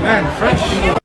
Man, fresh.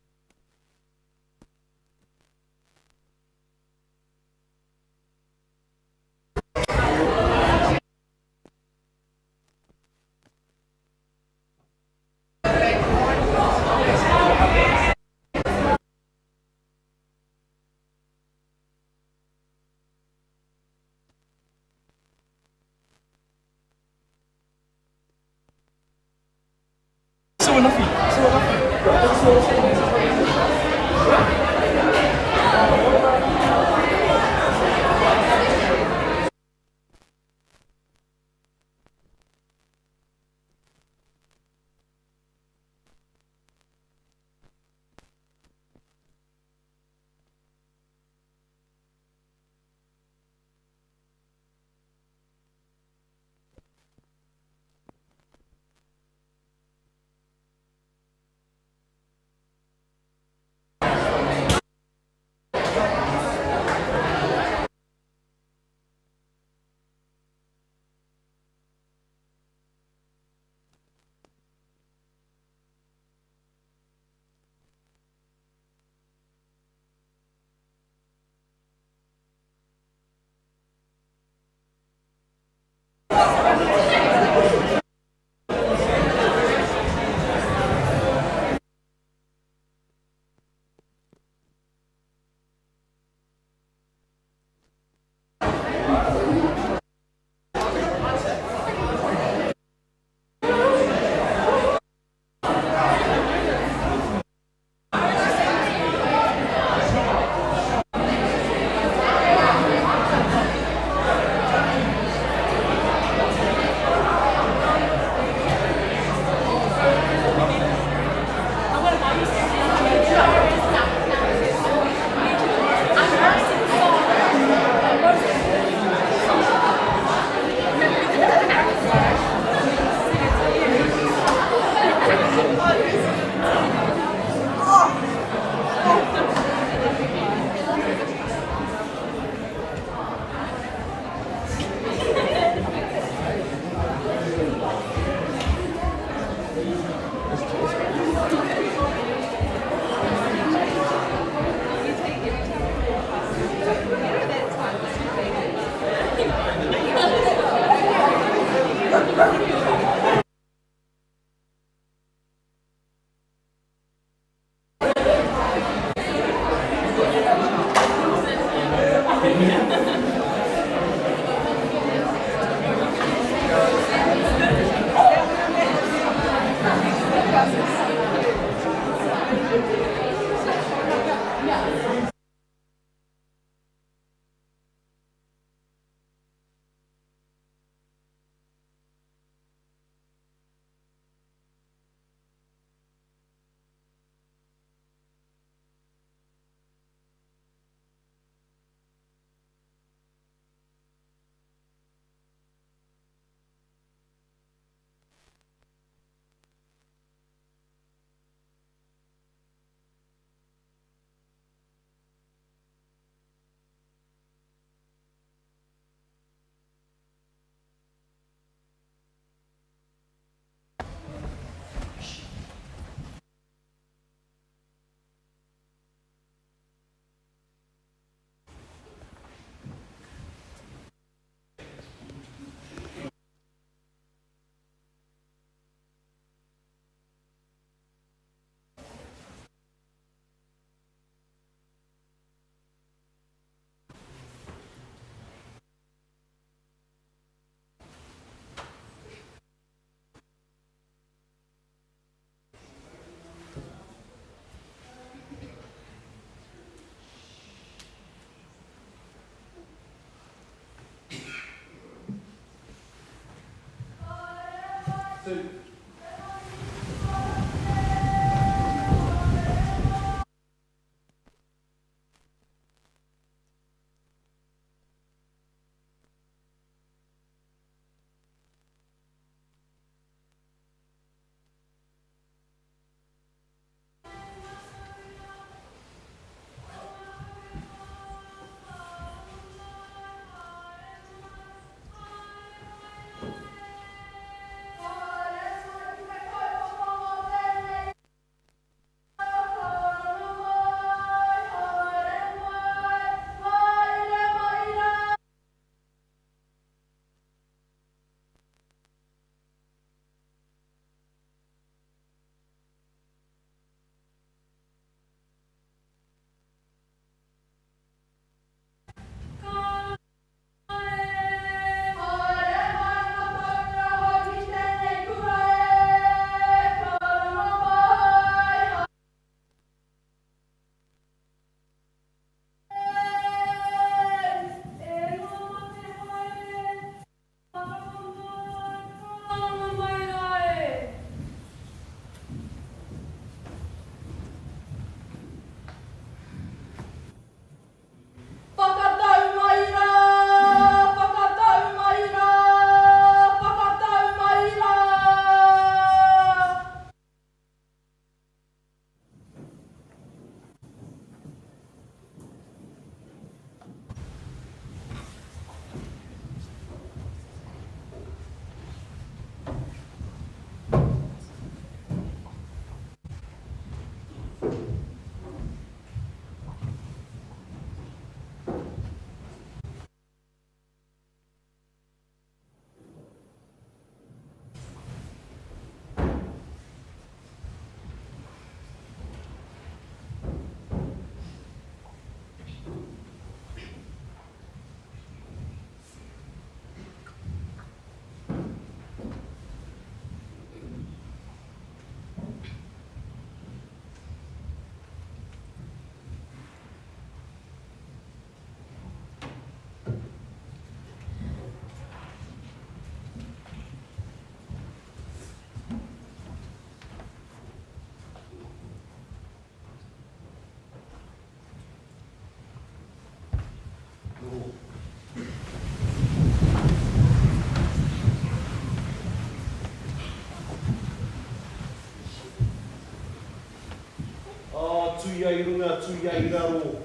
tuia I runga, tuia I raro,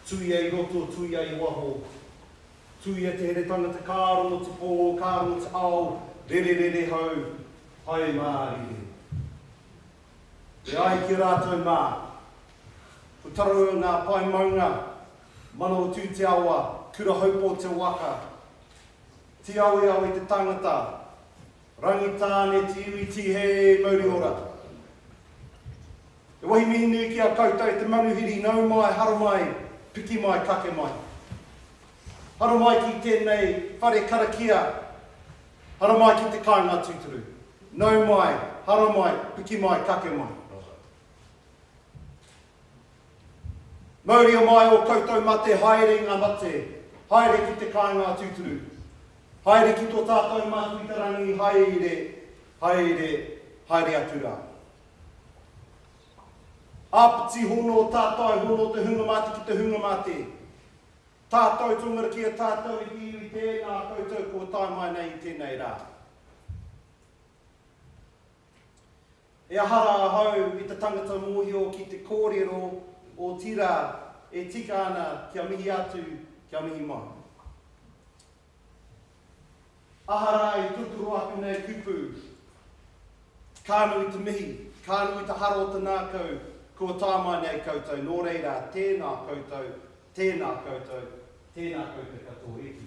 tuia I roto, tuia I waho. Tuia te here tangata kārongo te pō, kārongo te ao, re hau, hai mārire. E ai ki rātou mā, ko taro ngā pai maunga, mana o tū te awa, kura haupo te waka, te awe awe te tangata, rangi tāne te iwi ti he mauri ora. E wahi mihi nui ki a koutou te manuhiri, nau mai, haro mai, piki mai, kake mai. Haro mai ki tēnei whare karakia, haro mai ki te kāinga tūturu. Nau mai, haro mai, piki mai, kake mai. Mauri o mai o koutou mate, haere ngā mate, haere ki te kāinga tūturu. Haere ki tō tātou mātuitarangi, haere atura. Āpiti hono o tātou hono te hungamate ki te hungamate. Tātou tungara ki a tātou I iwi tēnā koutou ko tai mai nei I tēnei rā. E ahara hau I te tangata mōhio ki te kōrero o tira e tika ana kia mihi atu, kia mihi mai. Ahara I tuturu aku nei kupu. Kānui te mihi, kānui te haro o te nākau, ko tai mai nei koutou. Nō reira, tēnā koutou, tēnā koutou, tēnā koutou katoa eki.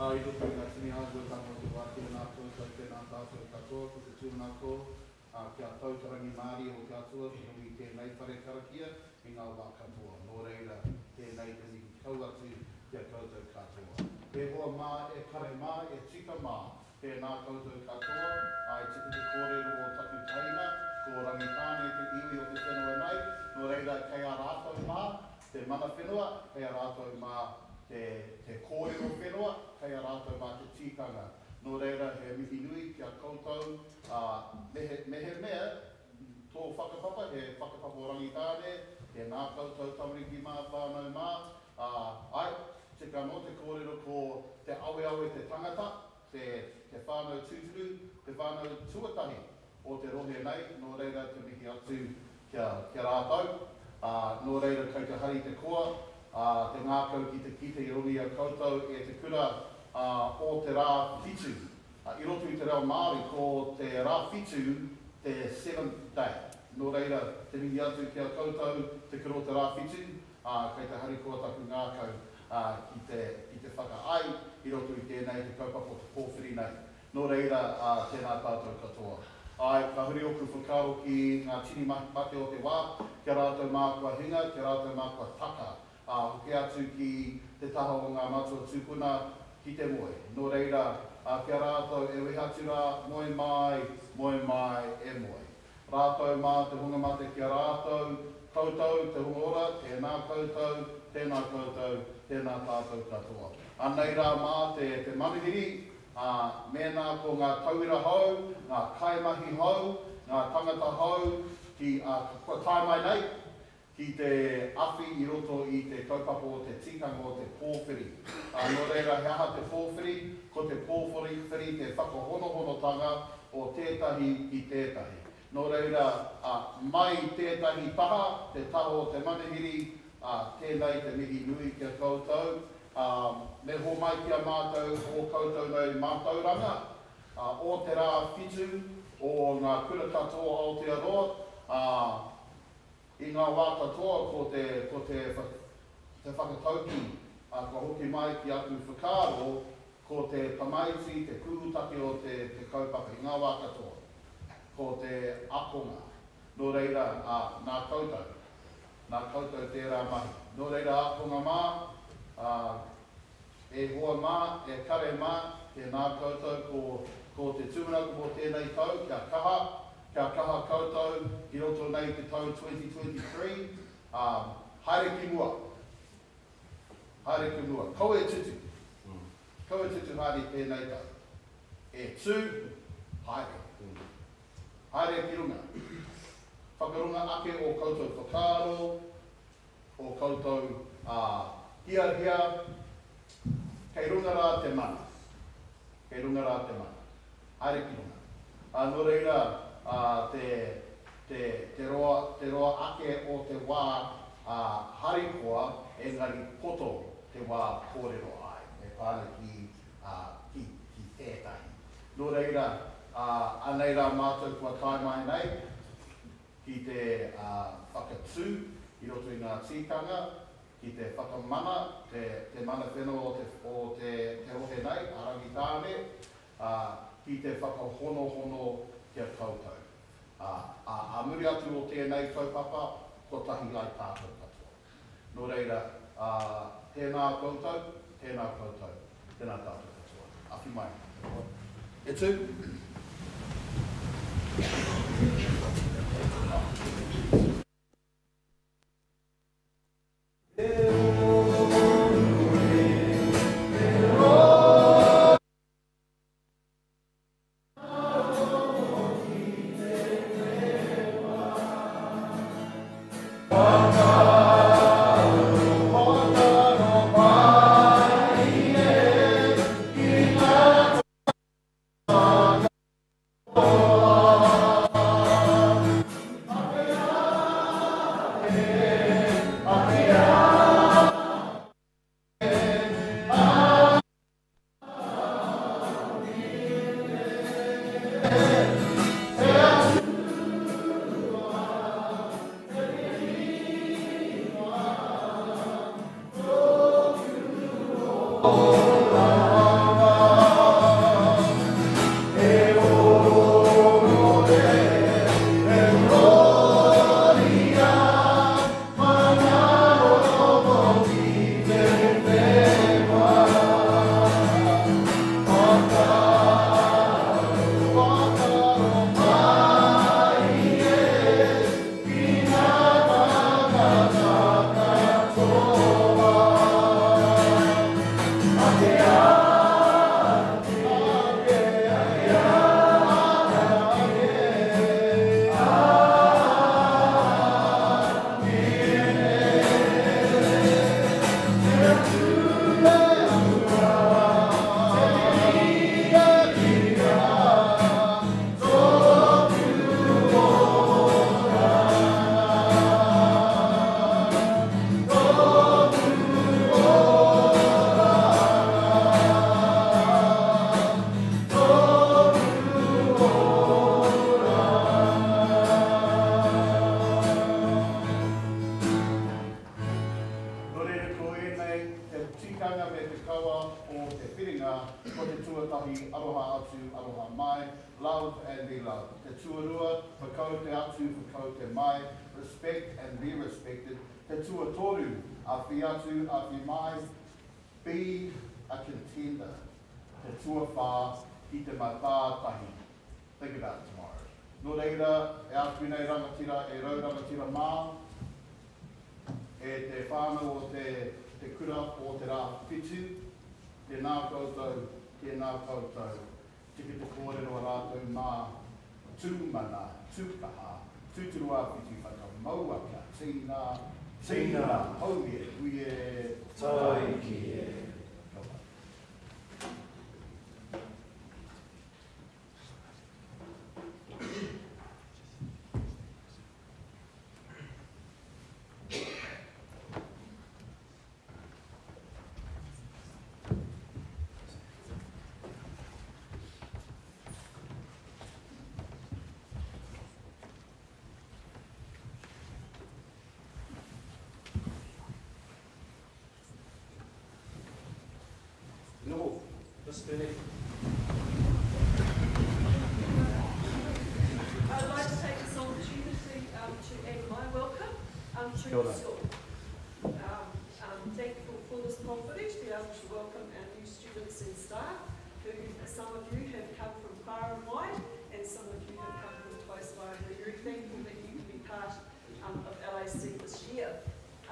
I look at the semi house with some of the working after so I can answer the katoa, the two nako, kia tautarangi Māori o kia tua, ki hui tēnei whare karakia, I ngā wā katoa. Nō reira, tēnei te ni kau atu kia koutou katoa. He hoa mā, e kare mā, e tika mā, tēnā koutou katoa, ai tiki te kōrero o taku taina, ko rangi tāne te iwi o te whenua nei, nō reira kei a rātou mā, te mana whenua, hei a rātou mā te kōrero whenua, hei a rātou mā te tikanga. Nō reira, he mihi nui kia koutou, mehe mea, tō whakapapa, he whakapapa o rangitāne, he ngā koutou tauriki mā whānau mā, ai, te kano te kōrero ko te awe te tangata, te whānau tūturu, te whānau tuatahi o te rohe nei, nō reira te mihi atu kia rātou. Nō reira kei te hari te koa, te ngākau ki te kite i rungi a koutou e te kura o te rā whitu. I roto i te reo Māori ko te rā whitu te 7th day. Nō reira te mihi atu ki a koutou te kura o te rā whitu, kei te hari koa taku ngākau ki te whakaai i roto i tēnei te kaupapa o te pōwhiri nei. Nō reira tēnā tātou katoa. Ai, ka huri oku whakaro ki ngā tini mate o te wā, kia rātou mākua hinga, kia rātou mākua taka. Hoki atu ki te taha o ngā matua tūpuna ki te moe. Nō reira, kia rātou e weha atu rā, moe mai e moe. Rātou mā te hunga mate kia rātou, koutou, te hunga ora, tēnā koutou, tēnā koutou, tēnā tātou katoa. Anei rā mā te manuhiri, mēnā ko ngā tauira hau, ngā kaimahi hau, ngā tangata hau, ki kua taimai nei, ki te awhi i roto i te kaupapa o te tikanga o te pōwhiri. Nō reira, he aha te pōwhiri, ko te pōwhiri te whakahonohonotanga o tētahi i tētahi. Nō reira, mai tētahi taha, te taha o te manuhiri, tēnei te mihi nui kia koutou, me ho mai kia mātou o koutou nei mātauranga, o te rā whitu, o ngā kura katoa Aotearoa, i ngā wā katoa ko te whakatauki, ka hoki mai ki atu whakaro, ko te pamaiti, te kuhutaki o te kaupapa, i ngā wā katoa, ko te akonga. Nō reira, nā koutou tērā mahi. Nō reira akonga mā, e hoa mā, e kare mā, ke nā koutou ko te tūmanako mo tēnei tau, kia kaha koutou, i roto nei te tau 2023, haere ki mua, kau e tutu haere tēnei tau, e tū, haere ki runga, whakarunga ake o koutou whakaro, o koutou hia, kei runga rā te mana. Haere ki runga. Nō reira, te roa ake o te wā harikoa, engari poto te wā kōrero ai. Me pāne ki tētahi. Nō reira, anei rā mātou kua taimai nei, ki te whakatū, i roto i ngā tikanga, ki te whakamana, te mana whenua o te rohe nei, arangi tāne, ki te whakahono kia koutou. A muri atu o tēnei kaupapa, ko tahi ai tātou katoa. Nō reira, tēnā koutou, tēnā tātou katoa. Awhi mai. E tū? te tuarua, whakau te atu, whakau te mai, respect and be respected. Te tuatoru, a whi atu, a whi mai, be a contender. Te tuawha, I te matātahi. Think about it tomorrow. Nō reira, e atu nei rangatira, e rau rangatira mā, e te whānau o te kura o te rā whitu, tēnā koutou, tēnā koutou, tiki te kōrero a rātou mā, tūmana, tūkaha, tūturua whitu whakamauaka, tīnā, hauie, kuie, taiki e. No, just finish. I'd like to take this opportunity to add my welcome to the school. I'm thankful for this privilege to be able to welcome our new students and staff, who some of you have come from far and wide, and some of you have come from close by. We're very thankful that you can be part of LAC this year.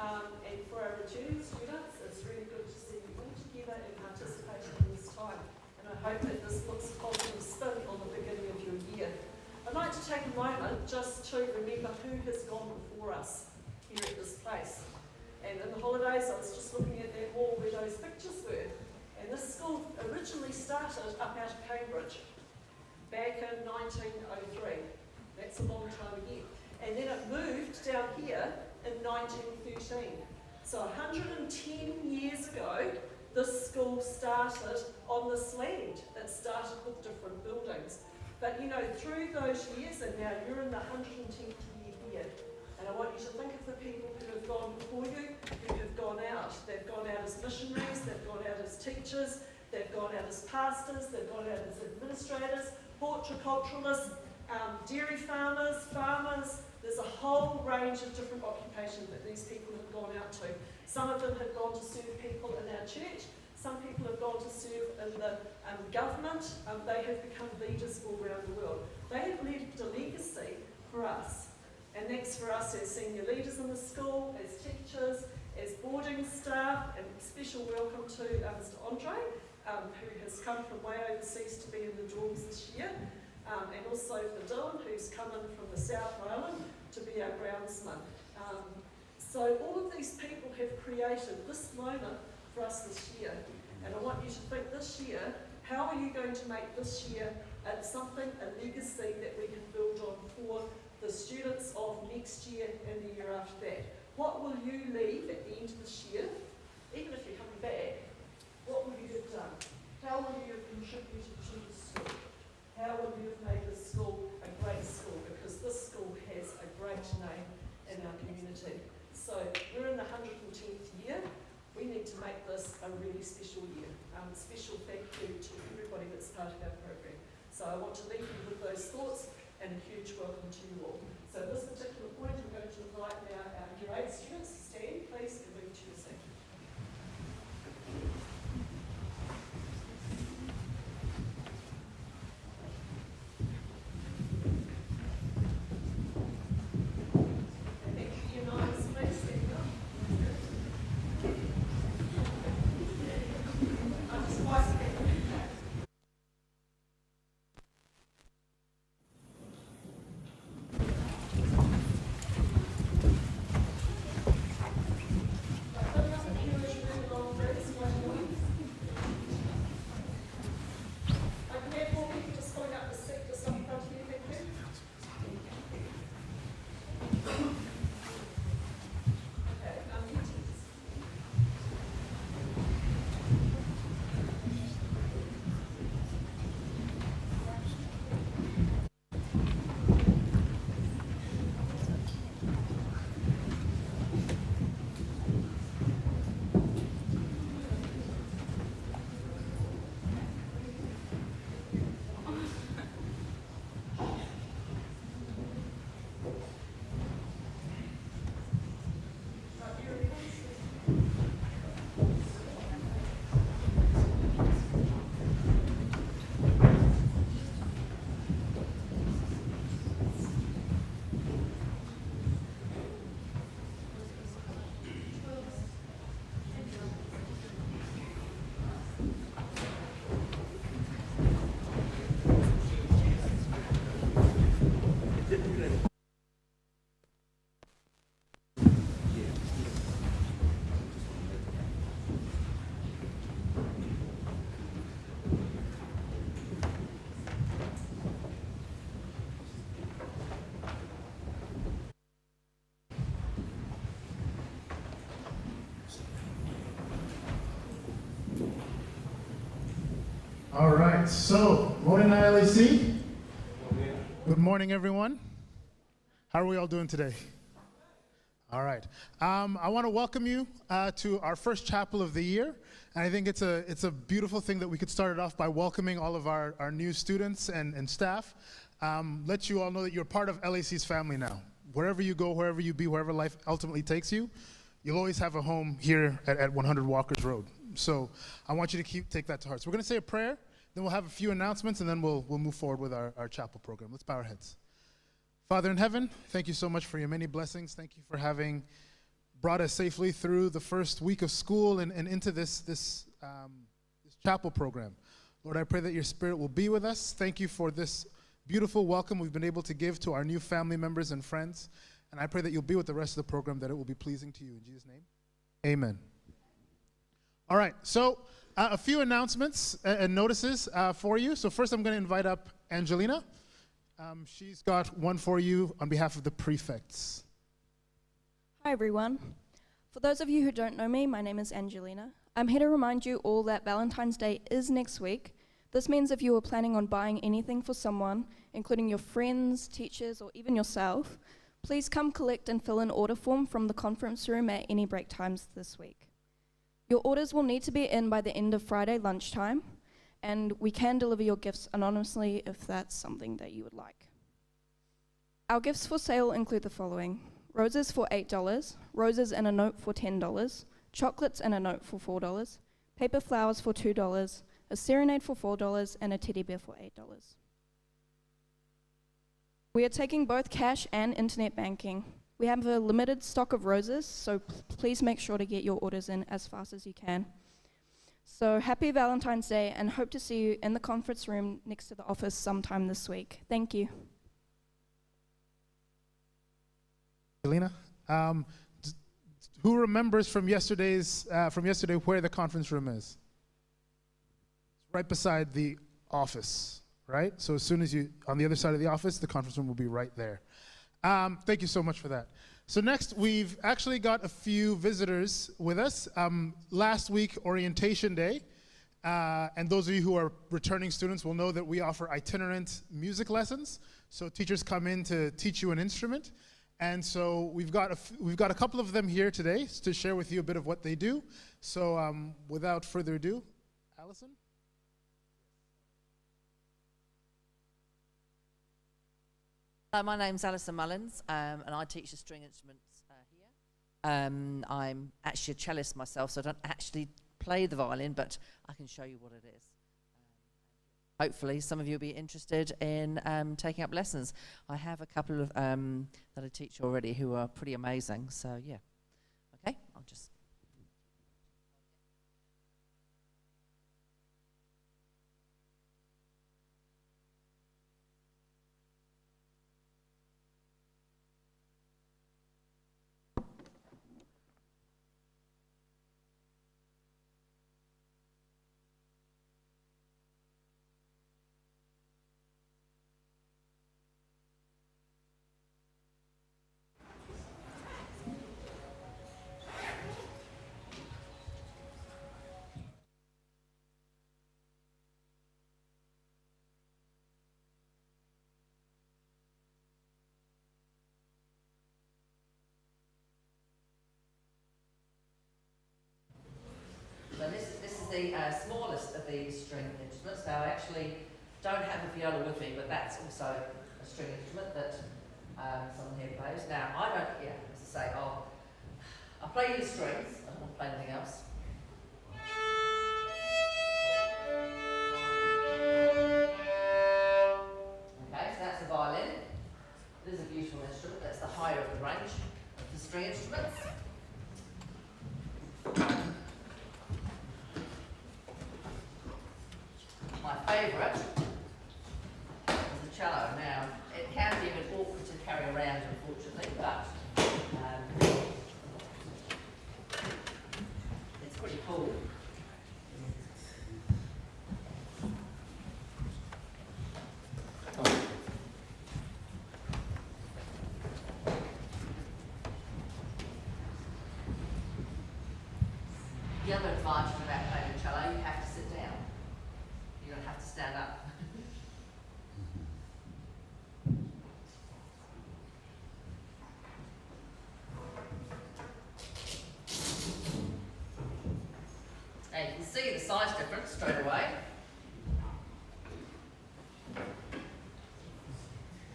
And for our returning students, it's really good to see you all together and participating in this time. And I hope that this puts a positive spin on the beginning of your year. I'd like to take a moment just to remember who has gone before us here at this place. And in the holidays, I was just looking at that wall where those pictures were. And this school originally started up out of Cambridge back in 1903. That's a long time ago. And then it moved down here in 1913. So 110 years ago, this school started on this land. It started with different buildings. But you know, through those years, and now you're in the 110th year here, and I want you to think of the people who have gone before you, who have gone out. They've gone out as missionaries, they've gone out as teachers, they've gone out as pastors, they've gone out as administrators, horticulturalists, dairy farmers, There's a whole range of different occupations that these people have gone out to. Some of them have gone to serve people in our church. Some people have gone to serve in the government. They have become leaders all around the world. They have left a legacy for us. And that's for us as senior leaders in the school, as teachers, as boarding staff, and special welcome to Mr. Andre, who has come from way overseas to be in the dorms this year. And also for Dylan, who's come in from the South Island to be our groundsman. So all of these people have created this moment for us this year. And I want you to think this year, how are you going to make this year something, a legacy that we can build on for the students of next year and the year after that? What will you leave at the end of this year, even if you're coming back? What will you have done? How will you have contributed to the school? How will you have made this school a great school? Because this school has a great name in our community. So we're in the 110th year. We need to make this a really special year. Special thank you to everybody that's part of our program. So I want to leave you with those thoughts and a huge welcome to you all. So at this particular point, I'm going to invite now our grade students to stand, please, and move to your seat. All right, so, morning LAC. Good morning, everyone. How are we all doing today? All right. I want to welcome you to our first chapel of the year. And I think it's a beautiful thing that we could start it off by welcoming all of our new students and staff. Let you all know that you're part of LAC's family now. Wherever you go, wherever you be, wherever life ultimately takes you, you'll always have a home here at 100 Walkers Road. So I want you to take that to heart. So we're going to say a prayer, then we'll have a few announcements, and then we'll move forward with our chapel program. Let's bow our heads. Father in heaven, thank you so much for your many blessings. Thank you for having brought us safely through the first week of school and into this chapel program. Lord, I pray that your Spirit will be with us. Thank you for this beautiful welcome we've been able to give to our new family members and friends. And I pray that you'll be with the rest of the program, that it will be pleasing to you. In Jesus' name, amen. All right, so a few announcements and notices for you. So first I'm going to invite up Angelina. She's got one for you on behalf of the prefects. Hi everyone. For those of you who don't know me, my name is Angelina. I'm here to remind you all that Valentine's Day is next week. This means if you are planning on buying anything for someone, including your friends, teachers, or even yourself, please come collect and fill an order form from the conference room at any break times this week. Your orders will need to be in by the end of Friday lunchtime, and we can deliver your gifts anonymously if that's something that you would like. Our gifts for sale include the following: roses for $8, roses and a note for $10, chocolates and a note for $4, paper flowers for $2, a serenade for $4, and a teddy bear for $8. We are taking both cash and internet banking. We have a limited stock of roses, so please make sure to get your orders in as fast as you can. So happy Valentine's Day, and hope to see you in the conference room next to the office sometime this week. Thank you. Angelina, who remembers from yesterday where the conference room is? It's right beside the office, right? So as soon as on the other side of the office, the conference room will be right there. Thank you so much for that. So next, we've actually got a few visitors with us. Last week, Orientation Day, and those of you who are returning students will know that we offer itinerant music lessons. So teachers come in to teach you an instrument. And so we've got a couple of them here today to share with you a bit of what they do. So without further ado, Allison? My name's Alison Mullins, and I teach the string instruments here. I'm actually a cellist myself, so I don't actually play the violin, but I can show you what it is. Hopefully some of you will be interested in taking up lessons. I have a couple of that I teach already who are pretty amazing, so yeah. Okay, I'll just... So this is the smallest of the string instruments. Now I actually don't have a viola with me, but that's also a string instrument that someone here plays. Now I don't, as I say, I'll play you the strings. I don't want to play anything else. Okay, so that's the violin. It is a beautiful instrument. That's the higher of the range of the string instruments. My favourite is the cello. Now, it can be a bit awkward to carry around, unfortunately, but it's pretty cool. The other advantage about playing the cello, you have to sit down. You don't have see the size difference straight away.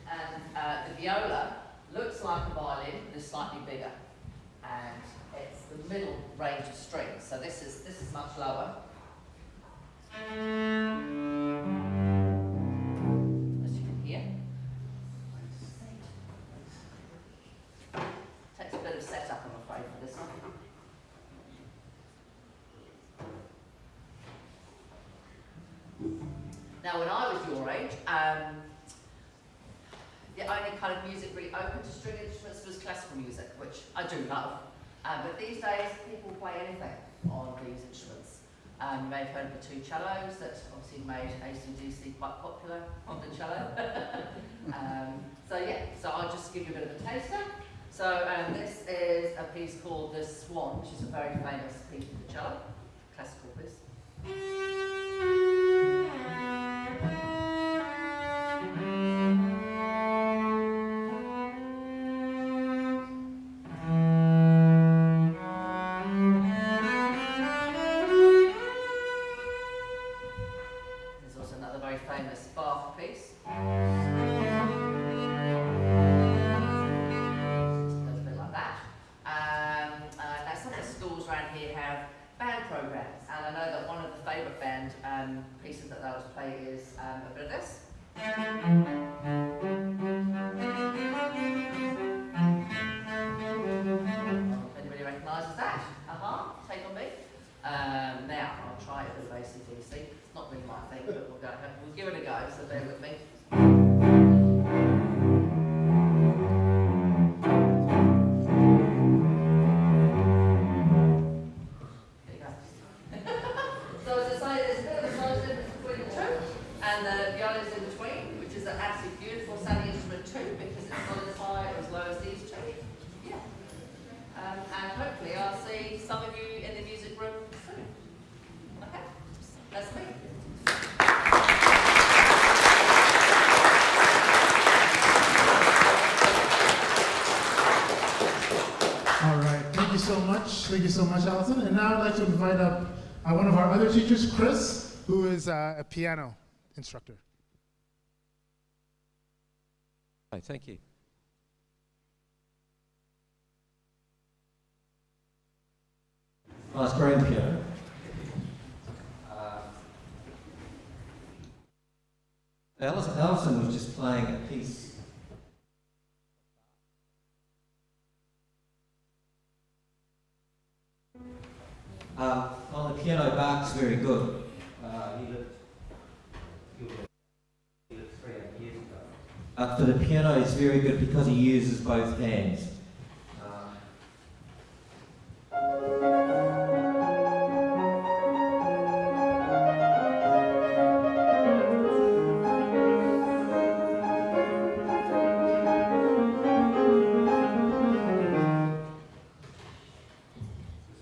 And the viola looks like a violin, but is slightly bigger. And it's the middle range of strings, so this is much lower. As you can hear. Takes a bit of setup, I'm afraid, for this one. Now, when I was your age, the only kind of music really open to string instruments was classical music, which I do love. But these days, people play anything on these instruments. You may have heard of the two cellos that obviously made AC/DC quite popular on the cello. So I'll just give you a bit of a taster. So this is a piece called The Swan, which is a very famous piece for the cello, classical piece. Pieces that they'll play is a bit of this. Anybody recognises that? Take on me. Now, I'll try it with AC/DC. It's not really my thing, but we'll give it a go, so bear with me. And the viola is in between, which is an absolutely beautiful sounding instrument too, because it's not as high or as low as these two. Yeah. And hopefully I'll see some of you in the music room soon. Okay, that's me. All right, thank you so much. Thank you so much, Alison. And now I'd like to invite up one of our other teachers, Chris, who is a piano instructor. Hi, thank you. Nice grand piano. Alison was just playing a piece. On the piano, Bach's very good. He lived 300 years ago. For the piano, it's very good because he uses both hands.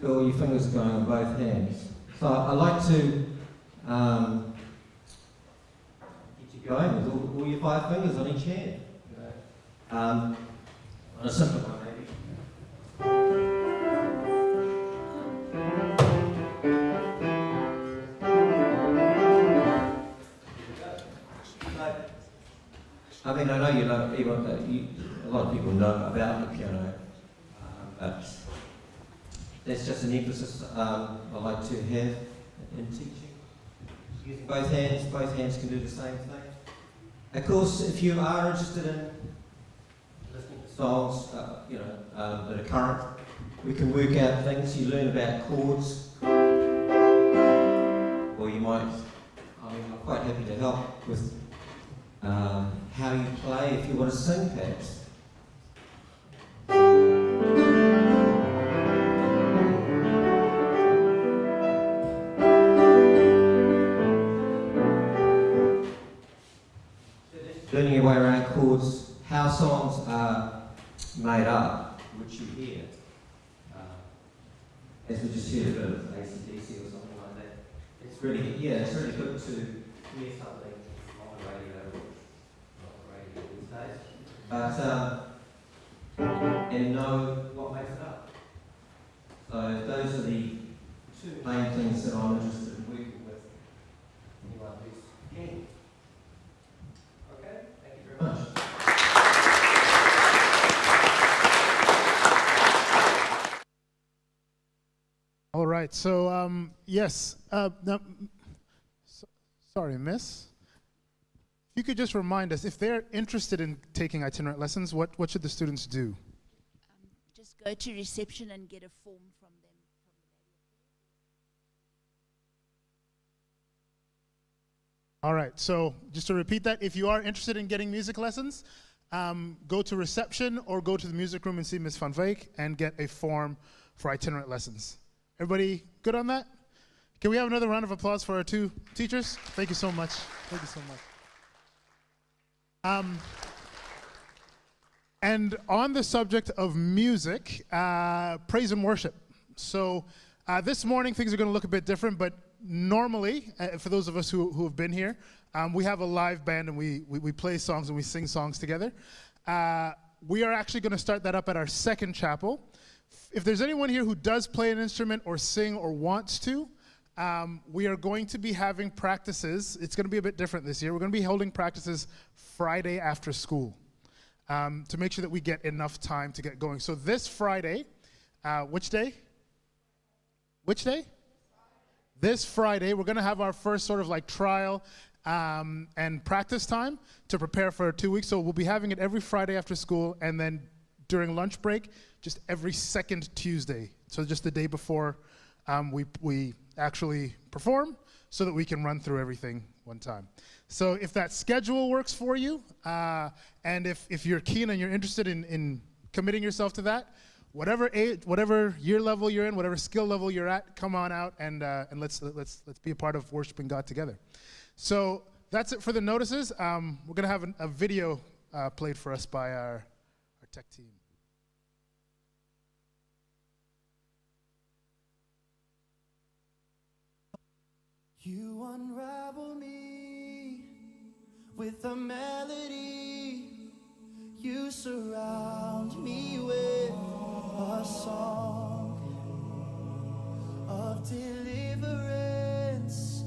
So all your fingers are going on both hands. So I like to get you going with all your 5 fingers on each hand. On a simple one, maybe. I mean, I know you know, a lot of people know about the piano, but that's just an emphasis I like to have in teaching. Using both hands can do the same thing. Of course, if you are interested in listening to songs, that are current, we can work out things. You learn about chords, or you might. I'm quite happy to help with how you play if you want to sing, perhaps. Learning your way around chords, how songs are made up, which you hear. As we just heard a bit of AC/DC or something like that. It's really good to hear something on the radio, not the radio these days, but and know what makes it up. So those are the 2 main things that I'm interested in. All right, so yes, sorry, miss. If you could just remind us, if they're interested in taking itinerant lessons, what should the students do? Just go to reception and get a form from them. All right, so just to repeat that, if you are interested in getting music lessons, go to reception or go to the music room and see Ms. Van Wyk and get a form for itinerant lessons. Everybody good on that? Can we have another round of applause for our two teachers? Thank you so much. Thank you so much. And on the subject of music, praise and worship. So this morning things are going to look a bit different, but normally, for those of us who have been here, we have a live band and we play songs and we sing songs together. We are actually going to start that up at our second chapel. If there's anyone here who does play an instrument or sing or wants to, we are going to be having practices. It's going to be a bit different this year. We're going to be holding practices Friday after school to make sure that we get enough time to get going. So this Friday, which day? Which day? This Friday, we're going to have our first sort of like trial and practice time to prepare for 2 weeks. So we'll be having it every Friday after school, and then during lunch break, just every second Tuesday. So just the day before we actually perform, so that we can run through everything one time. So if that schedule works for you, and if you're keen and you're interested in committing yourself to that, whatever age, whatever year level you're in, whatever skill level you're at, come on out and let's be a part of worshiping God together. So that's it for the notices. We're gonna have a video played for us by our tech team. You unravel me with a melody. You surround me with a song of deliverance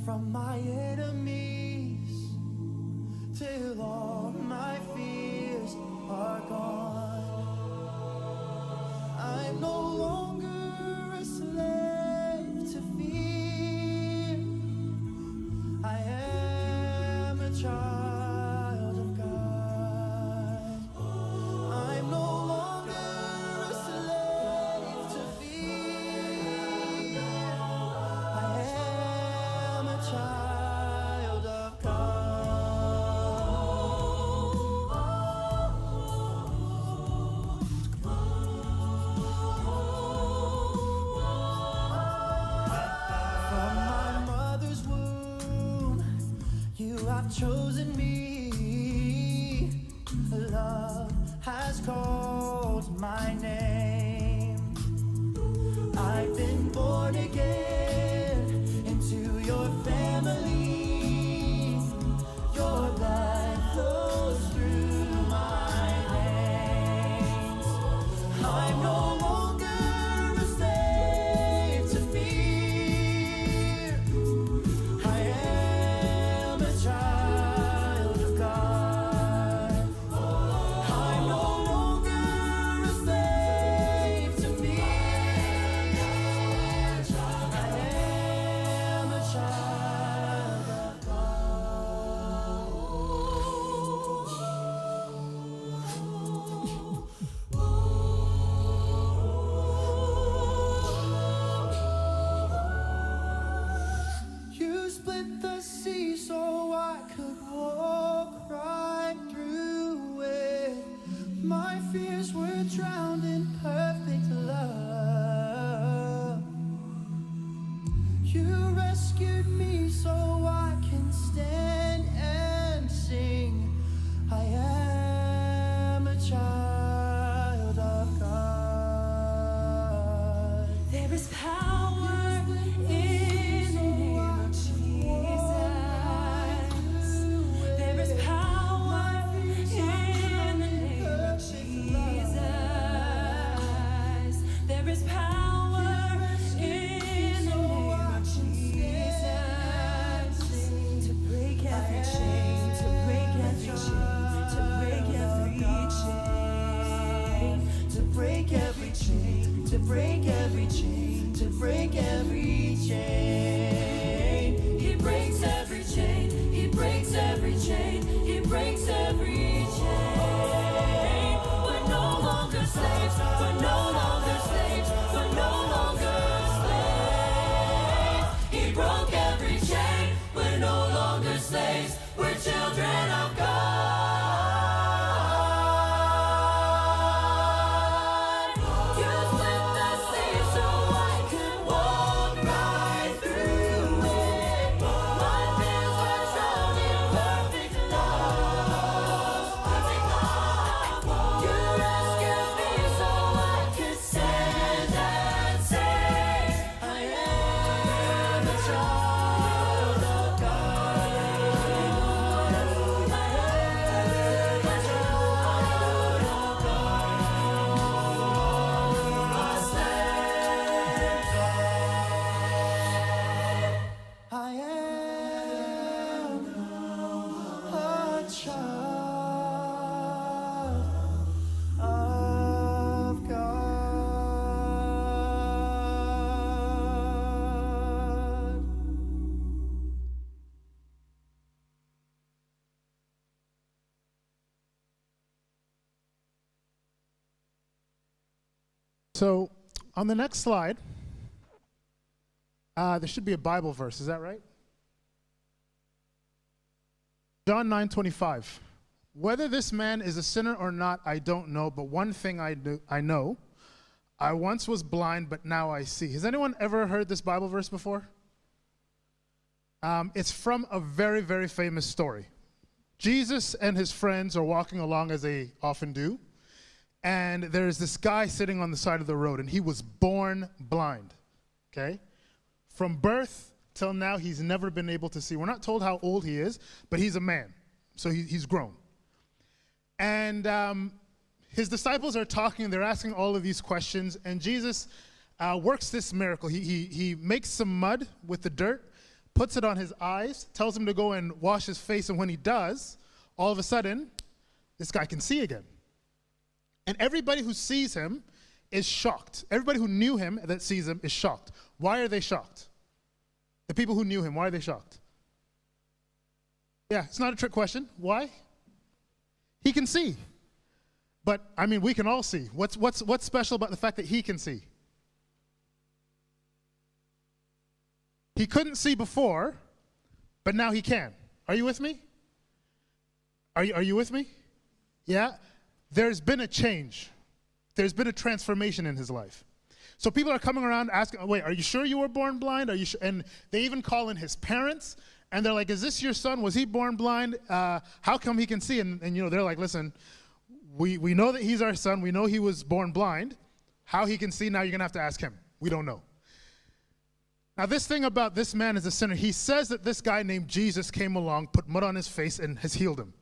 from my enemies, till all my fears are gone. I'm no longer a slave to fear. I am a child of God. I'm no longer a slave to fear. I am a child of chosen me. Love has called my name. I've been born again into your family. Your blood flows through my veins. I'm no longer a slave to fear. I am a child of God. I'm no longer a slave to fear. I am a child of You split the sea so I could walk right through it. My fears were drowned in perfect love. You rescued me so I can stand and sing. I am a child of God. There is power in the name of Jesus. There is power in the name of Jesus. There is power in the name of Jesus to break every chain, to break every chain, to break every chain, to break every chain, to break every chain, to break every chain. He breaks every chain. He breaks every chain. He breaks every chain. We're no longer slaves. We're no longer slaves. We're no longer slaves. He broke every chain. We're no longer slaves. We're children of God. You split the sea so I can walk right through it. My fears were drowned in perfect love. Perfect love. You rescued me so I could stand and say, I am a child of God. I am a child of God. I stand. I am a child of God. So on the next slide, there should be a Bible verse. Is that right? John 9:25. Whether this man is a sinner or not, I don't know. But one thing I know. I once was blind, but now I see. Has anyone ever heard this Bible verse before? It's from a very, very famous story. Jesus and his friends are walking along, as they often do. And there's this guy sitting on the side of the road, and he was born blind, okay? From birth till now, he's never been able to see. We're not told how old he is, but he's a man, so he's grown. And his disciples are talking, and they're asking all of these questions, and Jesus works this miracle. He makes some mud with the dirt, puts it on his eyes, tells him to go and wash his face, and when he does, all of a sudden, this guy can see again. And everybody who sees him is shocked. Everybody who knew him that sees him is shocked. Why are they shocked? The people who knew him, why are they shocked? Yeah, it's not a trick question. Why? He can see. But, I mean, we can all see. What's special about the fact that he can see? He couldn't see before, but now he can. Are you with me? Are you with me? Yeah? There's been a change. There's been a transformation in his life. So people are coming around asking, wait, are you sure you were born blind? Are you sure? And they even call in his parents, and they're like, is this your son? Was he born blind? How come he can see? And you know, they're like, listen, we know that he's our son. We know he was born blind. How he can see, now you're going to have to ask him. We don't know. Now, this thing about this man is a sinner. He says that this guy named Jesus came along, put mud on his face, and has healed him.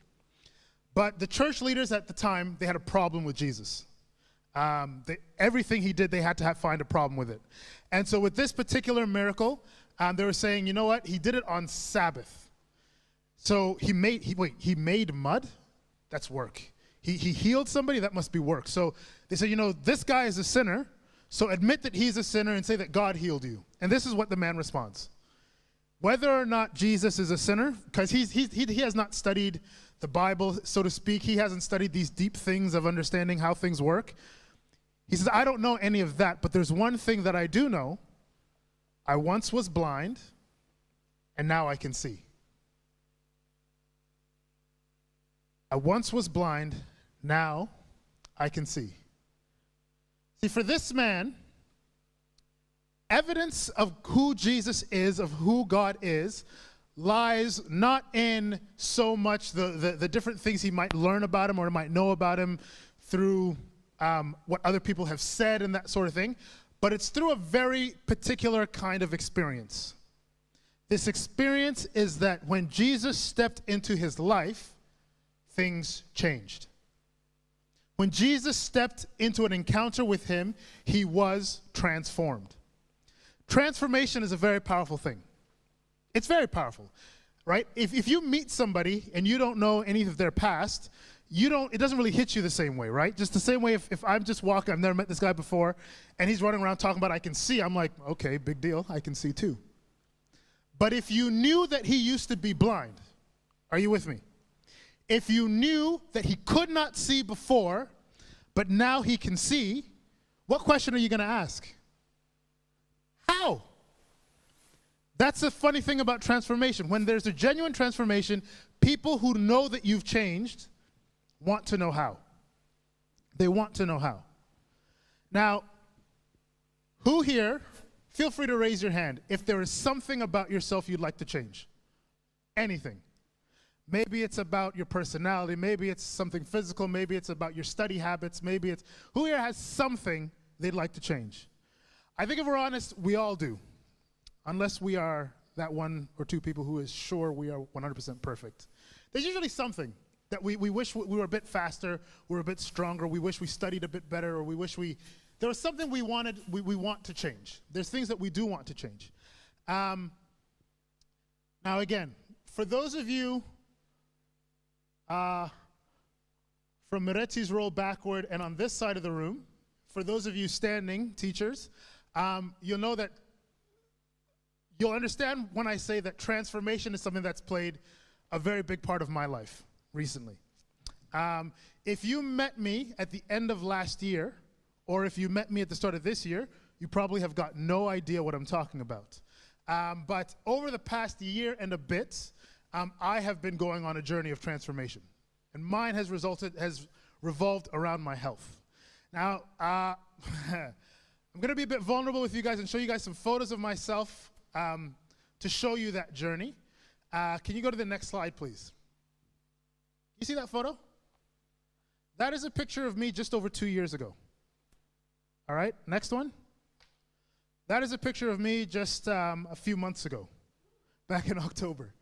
But the church leaders at the time, they had a problem with Jesus. Everything he did, they had to find a problem with it. And so with this particular miracle, they were saying, you know what? He did it on Sabbath. So he made mud? That's work. He healed somebody? That must be work. So they said, you know, this guy is a sinner, so admit that he's a sinner and say that God healed you. And this is what the man responds. Whether or not Jesus is a sinner, because he has not studied the Bible, so to speak. He hasn't studied these deep things of understanding how things work. He says, I don't know any of that, but there's one thing that I do know. I once was blind, and now I can see. I once was blind, now I can see. See, for this man, evidence of who Jesus is, of who God is, lies not in so much the different things he might learn about him or might know about him through what other people have said and that sort of thing, but it's through a very particular kind of experience. This experience is that when Jesus stepped into his life, things changed. When Jesus stepped into an encounter with him, he was transformed. Transformation is a very powerful thing. It's very powerful, right? If you meet somebody and you don't know any of their past, it doesn't really hit you the same way, right? Just the same way if I'm just walking, I've never met this guy before, and he's running around talking about I can see, I'm like, okay, big deal, I can see too. But if you knew that he used to be blind, are you with me? If you knew that he could not see before, but now he can see, what question are you going to ask? How? That's the funny thing about transformation. When there's a genuine transformation, people who know that you've changed want to know how. They want to know how. Now, who here, feel free to raise your hand if there is something about yourself you'd like to change. Anything. Maybe it's about your personality, maybe it's something physical, maybe it's about your study habits, maybe it's, who here has something they'd like to change? I think if we're honest, we all do. Unless we are that one or two people who is sure we are 100% perfect. There's usually something that we wish we were a bit faster, we were a bit stronger, we wish we studied a bit better, or we wish there was something we want to change. There's things that we do want to change. Now again, for those of you from Moretti's roll backward and on this side of the room, for those of you standing, teachers, you'll know that you'll understand when I say that transformation is something that's played a very big part of my life recently. If you met me at the end of last year, or if you met me at the start of this year, you probably have got no idea what I'm talking about. But over the past year and a bit, I have been going on a journey of transformation. And mine has revolved around my health. Now, I'm going to be a bit vulnerable with you guys and show you guys some photos of myself to show you that journey. Can you go to the next slide, please? You see that photo? That is a picture of me just over 2 years ago. All right, next one. That is a picture of me just a few months ago, back in October.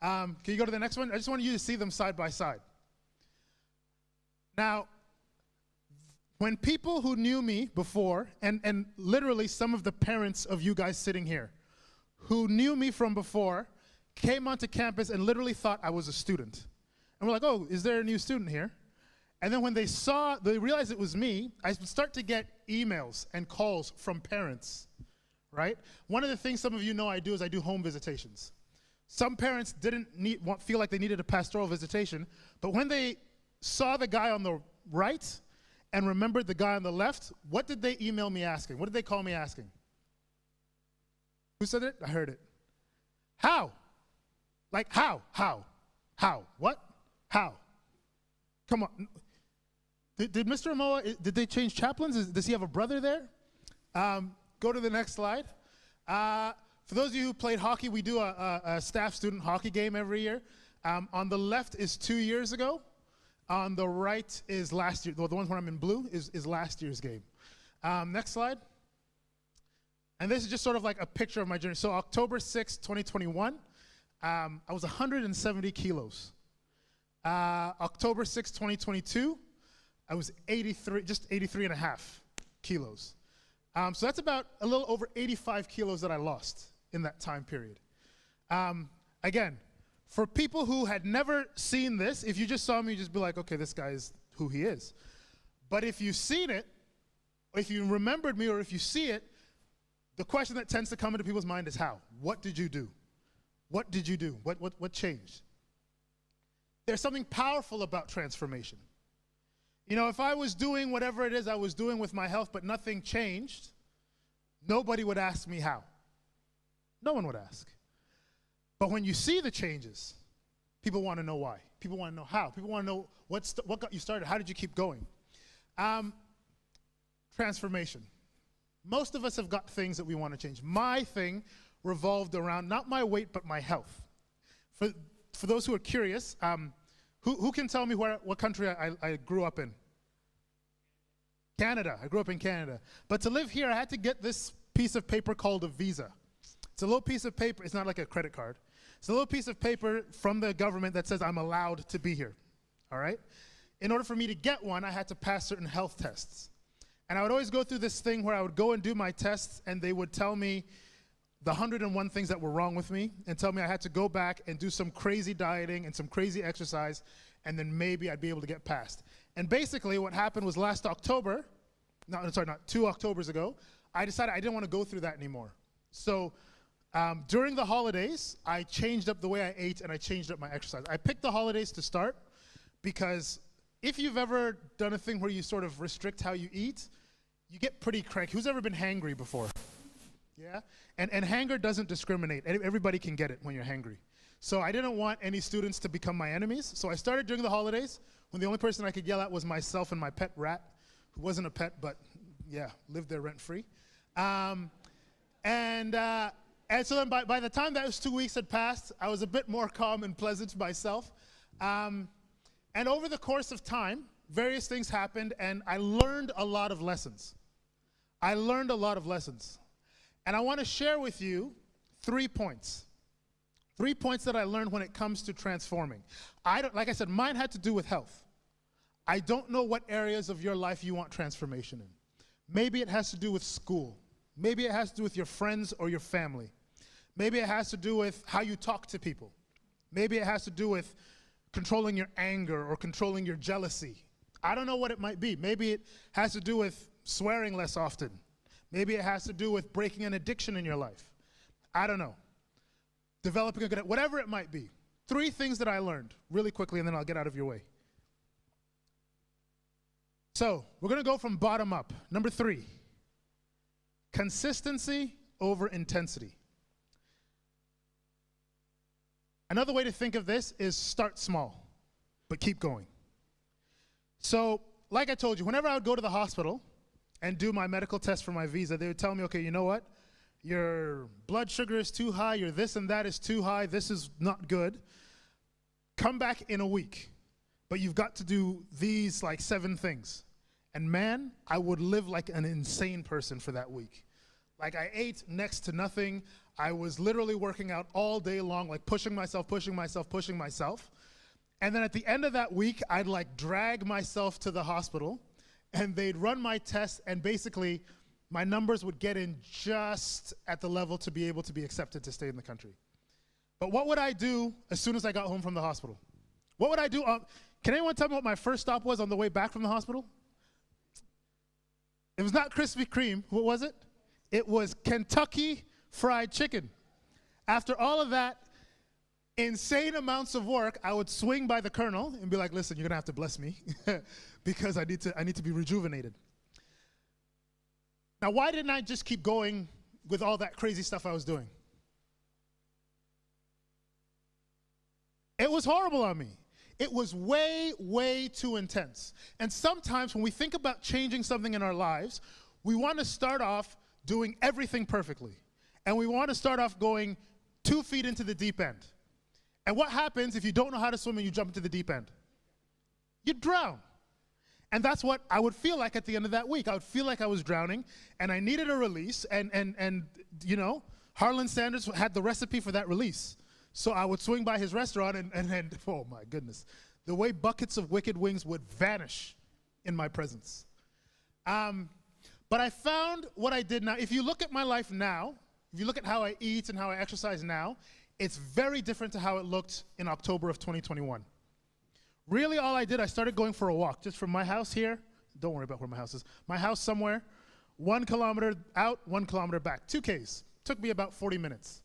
Can you go to the next one? I just want you to see them side by side. Now, when people who knew me before, and literally some of the parents of you guys sitting here, who knew me from before, came onto campus and literally thought I was a student. And we're like, oh, is there a new student here? And then when they realized it was me, I start to get emails and calls from parents, right? One of the things some of you know I do is I do home visitations. Some parents didn't feel like they needed a pastoral visitation, but when they saw the guy on the right and remembered the guy on the left, what did they email me asking? What did they call me asking? Who said it? I heard it. How? Like how? How? How? What? How? Come on. Did Mr. Amoa, did they change chaplains? Does he have a brother there? Go to the next slide. For those of you who played hockey, we do a staff-student hockey game every year. On the left is 2 years ago. On the right is last year. The one where I'm in blue is last year's game. Next slide. And this is just sort of like a picture of my journey. So October 6, 2021, I was 170 kilos. October 6, 2022, I was 83 and a half kilos. So that's about a little over 85 kilos that I lost in that time period. Again, for people who had never seen this, if you just saw me, you'd just be like, okay, this guy is who he is. But if you've seen it, if you remembered me, or if you see it, the question that tends to come into people's mind is how? What did you do? What did you do? What changed? There's something powerful about transformation. You know, if I was doing whatever it is I was doing with my health, but nothing changed, nobody would ask me how. No one would ask. But when you see the changes, people want to know why. People want to know how. People want to know what got you started. How did you keep going? Transformation. Most of us have got things that we want to change. My thing revolved around not my weight, but my health. For those who are curious, who can tell me what country I grew up in? Canada. I grew up in Canada. But to live here, I had to get this piece of paper called a visa. It's a little piece of paper. It's not like a credit card. It's a little piece of paper from the government that says I'm allowed to be here. All right? In order for me to get one, I had to pass certain health tests. And I would always go through this thing where I would go and do my tests, and they would tell me the 101 things that were wrong with me and tell me I had to go back and do some crazy dieting and some crazy exercise and then maybe I'd be able to get past. And basically what happened was last October, not 2 Octobers ago, I decided I didn't want to go through that anymore. So during the holidays, I changed up the way I ate and I changed up my exercise. I picked the holidays to start because if you've ever done a thing where you sort of restrict how you eat, you get pretty cranky. Who's ever been hangry before? Yeah? And hanger doesn't discriminate. Everybody can get it when you're hangry. So I didn't want any students to become my enemies. So I started during the holidays when the only person I could yell at was myself and my pet rat, who wasn't a pet, but yeah, lived there rent-free. And so then by the time those 2 weeks had passed, I was a bit more calm and pleasant to myself. And over the course of time, various things happened, and I learned a lot of lessons. And I want to share with you 3 points. 3 points that I learned when it comes to transforming. Like I said, mine had to do with health. I don't know what areas of your life you want transformation in. Maybe it has to do with school. Maybe it has to do with your friends or your family. Maybe it has to do with how you talk to people. Maybe it has to do with controlling your anger or controlling your jealousy. I don't know what it might be. Maybe it has to do with swearing less often. Maybe it has to do with breaking an addiction in your life. I don't know. Developing a good, whatever it might be. 3 things that I learned really quickly, and then I'll get out of your way. So we're going to go from bottom up. Number 3, consistency over intensity. Another way to think of this is start small, but keep going. So, like I told you, whenever I would go to the hospital and do my medical test for my visa, they would tell me, okay, you know what? Your blood sugar is too high, your this and that is too high, this is not good. Come back in a week, but you've got to do these like 7 things. And man, I would live like an insane person for that week. Like I ate next to nothing. I was literally working out all day long, like pushing myself. And then at the end of that week, I'd like drag myself to the hospital and they'd run my test and basically my numbers would get in just at the level to be able to be accepted to stay in the country. But what would I do as soon as I got home from the hospital? What would I do? Can anyone tell me what my first stop was on the way back from the hospital? It was not Krispy Kreme. What was it? It was Kentucky Fried Chicken. After all of that insane amounts of work, I would swing by the colonel and be like, listen, you're going to have to bless me because I need to be rejuvenated. Now, why didn't I just keep going with all that crazy stuff I was doing? It was horrible on me. It was way, way too intense. And sometimes when we think about changing something in our lives, we want to start off doing everything perfectly. And we want to start off going 2 feet into the deep end. And what happens if you don't know how to swim and you jump into the deep end? You drown. And that's what I would feel like at the end of that week. I would feel like I was drowning, and I needed a release, and you know, Harlan Sanders had the recipe for that release. So I would swing by his restaurant, and oh my goodness, the way buckets of wicked wings would vanish in my presence. But I found what I did now. If you look at my life now, if you look at how I eat and how I exercise now, it's very different to how it looked in October of 2021. Really, all I did, I started going for a walk, just from my house here. Don't worry about where my house is. My house somewhere, 1 kilometer out, 1 kilometer back, 2 Ks. Took me about 40 minutes.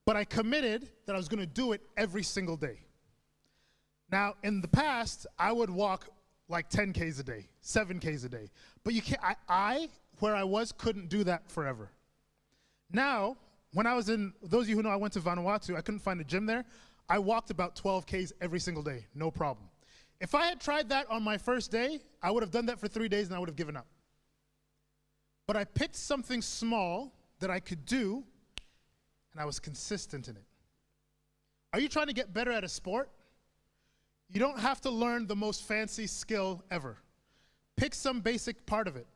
But I committed that I was going to do it every single day. Now, in the past, I would walk like 10 Ks a day, 7 Ks a day. But you can't, where I was, couldn't do that forever. Now, when I was in, those of you who know I went to Vanuatu, I couldn't find a gym there. I walked about 12 Ks every single day, no problem. If I had tried that on my first day, I would have done that for 3 days and I would have given up. But I picked something small that I could do, and I was consistent in it. Are you trying to get better at a sport? You don't have to learn the most fancy skill ever. Pick some basic part of it.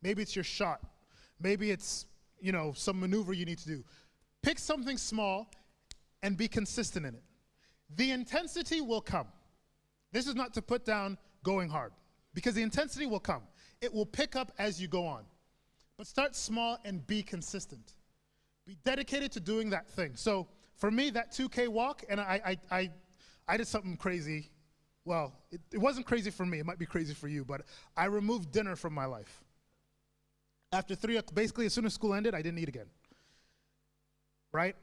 Maybe it's your shot. Maybe it's, you know, some maneuver you need to do. Pick something small and be consistent in it. The intensity will come. This is not to put down going hard, because the intensity will come. It will pick up as you go on. But start small and be consistent. Be dedicated to doing that thing. So for me, that 2K walk, and I did something crazy well, it wasn't crazy for me. It might be crazy for you, but I removed dinner from my life. After basically as soon as school ended, I didn't eat again. Right?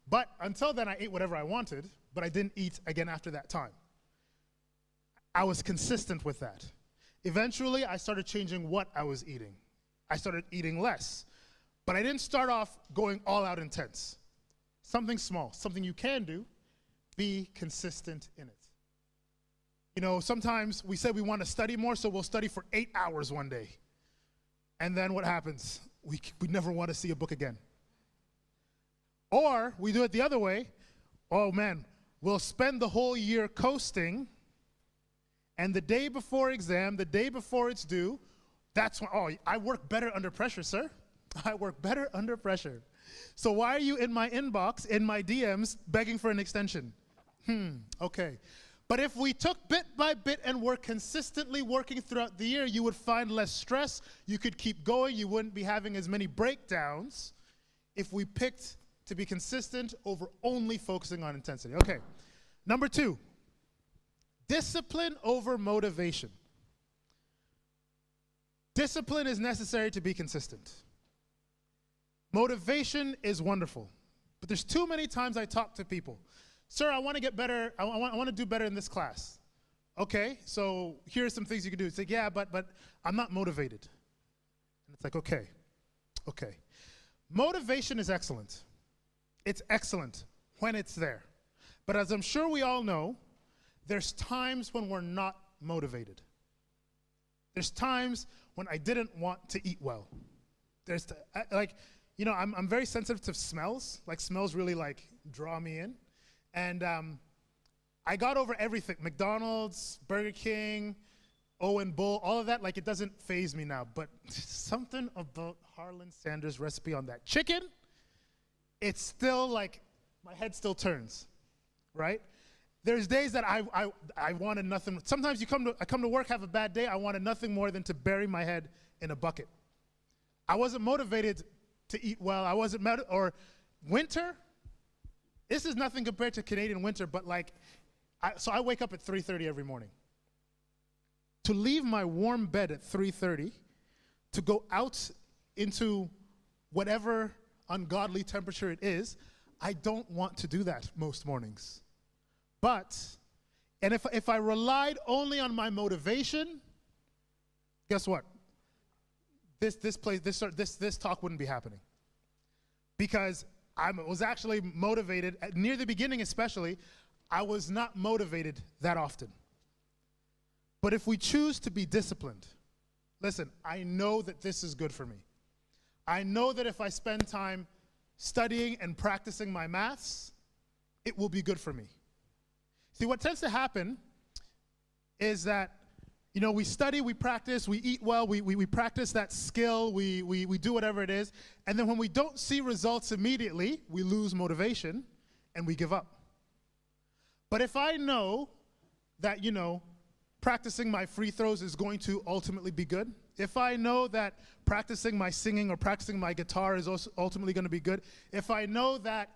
But until then, I ate whatever I wanted, but I didn't eat again after that time. I was consistent with that. Eventually, I started changing what I was eating. I started eating less. But I didn't start off going all out intense. Something small, something you can do, be consistent in it. You know, sometimes we say we want to study more, so we'll study for 8 hours one day. And then what happens? We never want to see a book again. Or we do it the other way. Oh man, we'll spend the whole year coasting, and the day before exam, the day before it's due, that's when, oh, I work better under pressure, sir. I work better under pressure. So why are you in my inbox, in my DMs, begging for an extension? Okay. But if we took bit by bit and were consistently working throughout the year, you would find less stress. You could keep going. You wouldn't be having as many breakdowns if we picked to be consistent over only focusing on intensity. Okay. Number 2, discipline over motivation. Discipline is necessary to be consistent. Motivation is wonderful. But there's too many times I talk to people. Sir, I want to get better. I want to do better in this class. Okay, so here are some things you can do. It's like, yeah, but I'm not motivated. And it's like, okay. Motivation is excellent. It's excellent when it's there. But as I'm sure we all know, there's times when we're not motivated. There's times when I didn't want to eat well. I'm very sensitive to smells. Like smells really draw me in. And I got over everything. McDonald's, Burger King, Owen Bull, all of that, it doesn't faze me now. But something about Harlan Sanders' recipe on that chicken, it's still my head still turns, right? There's days that I wanted nothing. Sometimes I come to work, have a bad day, I wanted nothing more than to bury my head in a bucket. I wasn't motivated to eat well. I wasn't or winter. This is nothing compared to Canadian winter, but so I wake up at 3:30 every morning. To leave my warm bed at 3:30, to go out into whatever ungodly temperature it is, I don't want to do that most mornings. And if I relied only on my motivation, guess what? This talk wouldn't be happening. Because I was actually motivated, near the beginning especially, I was not motivated that often. But if we choose to be disciplined, listen, I know that this is good for me. I know that if I spend time studying and practicing my maths, it will be good for me. See, what tends to happen is that, we study, we practice, we eat well, we practice that skill, we do whatever it is, and then when we don't see results immediately, we lose motivation and we give up. But if I know that, practicing my free throws is going to ultimately be good, if I know that practicing my singing or practicing my guitar is also ultimately going to be good, if I know that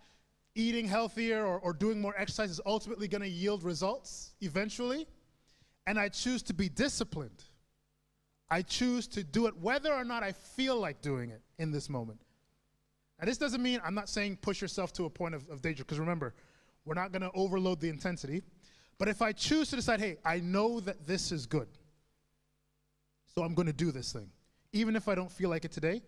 eating healthier or doing more exercise is ultimately going to yield results eventually, and I choose to be disciplined, I choose to do it whether or not I feel like doing it in this moment. Now, this doesn't mean, I'm not saying push yourself to a point of danger, because remember, we're not going to overload the intensity. But if I choose to decide, hey, I know that this is good, so I'm going to do this thing, even if I don't feel like it today,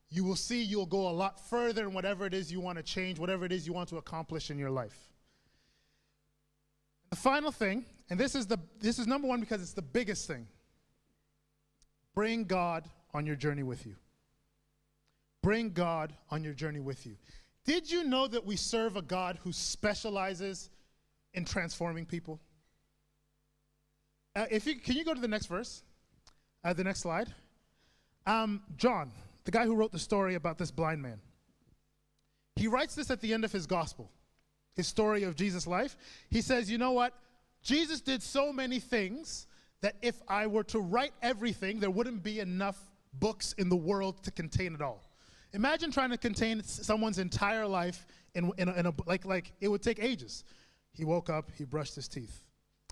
you will see you'll go a lot further in whatever it is you want to change, whatever it is you want to accomplish in your life. The final thing, and this is number one because it's the biggest thing. Bring God on your journey with you. Bring God on your journey with you. Did you know that we serve a God who specializes in transforming people? Can you go to the next verse? The next slide. John, the guy who wrote the story about this blind man, he writes this at the end of his gospel, his story of Jesus' life. He says, you know what? Jesus did so many things that if I were to write everything, there wouldn't be enough books in the world to contain it all. Imagine trying to contain someone's entire life in a it would take ages. He woke up, he brushed his teeth.